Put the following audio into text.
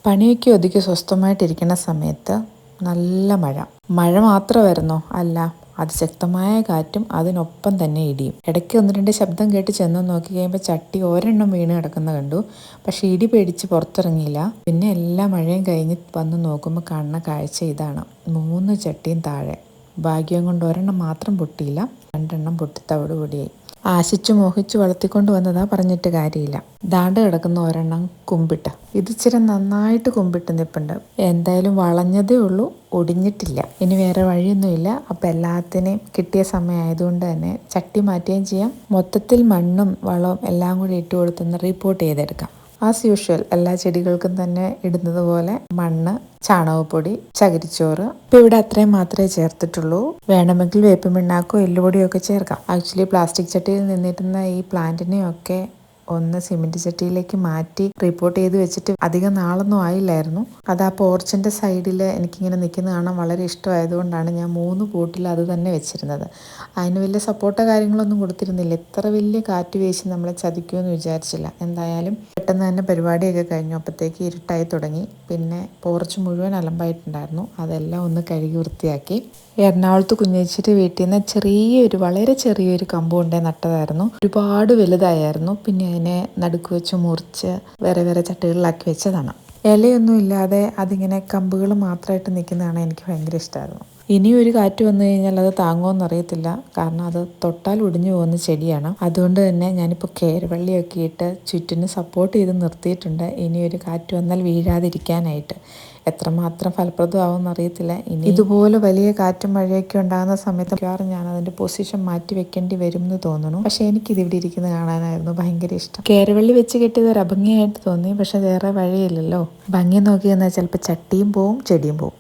പണിയൊക്കെ ഒതുക്കി സ്വസ്ഥമായിട്ടിരിക്കുന്ന സമയത്ത് നല്ല മഴ മാത്രമായിരുന്നോ? അല്ല, അതിശക്തമായ കാറ്റും അതിനൊപ്പം തന്നെ ഇടിയും. ഇടയ്ക്ക് ഒന്ന് രണ്ട് ശബ്ദം കേട്ട് ചെന്ന് നോക്കി കഴിയുമ്പോൾ ചട്ടി ഒരെണ്ണം വീണ് കിടക്കുന്ന കണ്ടു. പക്ഷെ ഇടി പേടിച്ച് പുറത്തിറങ്ങിയില്ല. പിന്നെ എല്ലാ മഴയും കഴിഞ്ഞ് വന്ന് നോക്കുമ്പോൾ കാണുന്ന കാഴ്ച ഇതാണ്: 3 ചട്ടിയും താഴെ. ഭാഗ്യം കൊണ്ട് ഒരെണ്ണം മാത്രം പൊട്ടിയില്ല, 2 പൊട്ടി തവിട് പൊടിയായി. ആശിച്ചു മോഹിച്ചു വളർത്തിക്കൊണ്ട് വന്നതാ, പറഞ്ഞിട്ട് കാര്യമില്ല. ദാണ്ട് കിടക്കുന്ന ഒരെണ്ണം കുമ്പിട്ട്. ഇത് ഇച്ചിരി നന്നായിട്ട് കുമ്പിട്ട് നിൽപ്പുണ്ട്. എന്തായാലും വളഞ്ഞതേ ഉള്ളൂ, ഒടിഞ്ഞിട്ടില്ല. ഇനി വേറെ വഴിയൊന്നുമില്ല. അപ്പം എല്ലാത്തിനെയും കിട്ടിയ സമയമായതുകൊണ്ട് തന്നെ ചട്ടി മാറ്റുകയും ചെയ്യാം. മൊത്തത്തിൽ മണ്ണും വളവും എല്ലാം കൂടി ഇട്ട് കൊടുത്തൊന്ന് റിപ്പോർട്ട് ചെയ്തെടുക്കാം. ആസ് യൂഷ്വൽ എല്ലാ ചെടികൾക്കും തന്നെ ഇടുന്നത് പോലെ മണ്ണ്, ചാണകപ്പൊടി, ചകിരിച്ചോറ്. ഇപ്പം ഇവിടെ അത്രയും മാത്രമേ ചേർത്തിട്ടുള്ളൂ. വേണമെങ്കിൽ വേപ്പിൻ പിണ്ണാക്കോ എല്ലുപൊടിയോ ഒക്കെ ചേർക്കാം. ആക്ച്വലി പ്ലാസ്റ്റിക് ചട്ടിയിൽ നിന്നിരുന്ന ഈ പ്ലാന്റിനെയൊക്കെ ഒന്ന് സിമെന്റ് ചട്ടിയിലേക്ക് മാറ്റി റിപ്പോർട്ട് ചെയ്ത് വെച്ചിട്ട് അധികം നാളൊന്നും ആയില്ലായിരുന്നു. അത് ആ പോർച്ചിൻ്റെ സൈഡിൽ എനിക്കിങ്ങനെ നിൽക്കുന്ന കാണാൻ വളരെ ഇഷ്ടമായതുകൊണ്ടാണ് ഞാൻ 3 പോട്ടിൽ അത് തന്നെ വെച്ചിരുന്നത്. അതിന് വലിയ സപ്പോർട്ടോ കാര്യങ്ങളൊന്നും കൊടുത്തിരുന്നില്ല. ഇത്ര വലിയ കാറ്റ് വീശി നമ്മളെ ചതിക്കുമെന്ന് വിചാരിച്ചില്ല. എന്തായാലും പെട്ടെന്ന് തന്നെ പരിപാടിയൊക്കെ കഴിഞ്ഞു. അപ്പോഴത്തേക്ക് ഇരുട്ടായി തുടങ്ങി. പിന്നെ പോർച്ച് മുഴുവൻ അലമ്പായിട്ടുണ്ടായിരുന്നു. അതെല്ലാം ഒന്ന് കഴുകി വൃത്തിയാക്കി. എറണാകുളത്ത് കുഞ്ഞേച്ചിയുടെ വീട്ടിൽ നിന്ന് വളരെ ചെറിയൊരു കമ്പ് കൊണ്ടേ നട്ടതായിരുന്നു. ഒരുപാട് വലുതായിരുന്നു. പിന്നെ അതിനെ നടുക്ക് വെച്ച് മുറിച്ച് വേറെ വേറെ ചട്ടികളിലാക്കി വെച്ചതാണ്. ഇലയൊന്നും ഇല്ലാതെ അതിങ്ങനെ കമ്പുകൾ മാത്രമായിട്ട് നിൽക്കുന്നതാണ് എനിക്ക് ഭയങ്കര ഇഷ്ടമായിരുന്നു. ഇനിയൊരു കാറ്റ് വന്നു കഴിഞ്ഞാൽ അത് താങ്ങുമോയെന്ന് അറിയത്തില്ല. കാരണം അത് തൊട്ടാൽ ഒടിഞ്ഞു പോകുന്ന ചെടിയാണ്. അതുകൊണ്ട് തന്നെ ഞാനിപ്പോൾ കേരവള്ളിയൊക്കെ ഇട്ട് ചുറ്റിന് സപ്പോർട്ട് ചെയ്ത് നിർത്തിയിട്ടുണ്ട്. ഇനിയൊരു കാറ്റ് വന്നാൽ വീഴാതിരിക്കാനായിട്ട്. എത്രമാത്രം ഫലപ്രദമാവുമെന്ന് അറിയത്തില്ല. ഇനി ഇതുപോലെ വലിയ കാറ്റും മഴയൊക്കെ ഉണ്ടാകുന്ന സമയത്ത് മിക്കവാറും ഞാൻ അതിൻ്റെ പൊസിഷൻ മാറ്റി വെക്കേണ്ടി വരും എന്ന് തോന്നുന്നു. പക്ഷേ എനിക്കിത് ഇവിടെ ഇരിക്കുന്നത് കാണാനായിരുന്നു ഭയങ്കര ഇഷ്ടം. കേരവള്ളി വെച്ച് കെട്ടിയത് ഒരു അഭംഗിയായിട്ട് തോന്നി. പക്ഷെ വേറെ വഴിയില്ലല്ലോ. ഭംഗി നോക്കി എന്നാൽ ചിലപ്പോൾ ചട്ടിയും പോവും, ചെടിയും പോവും.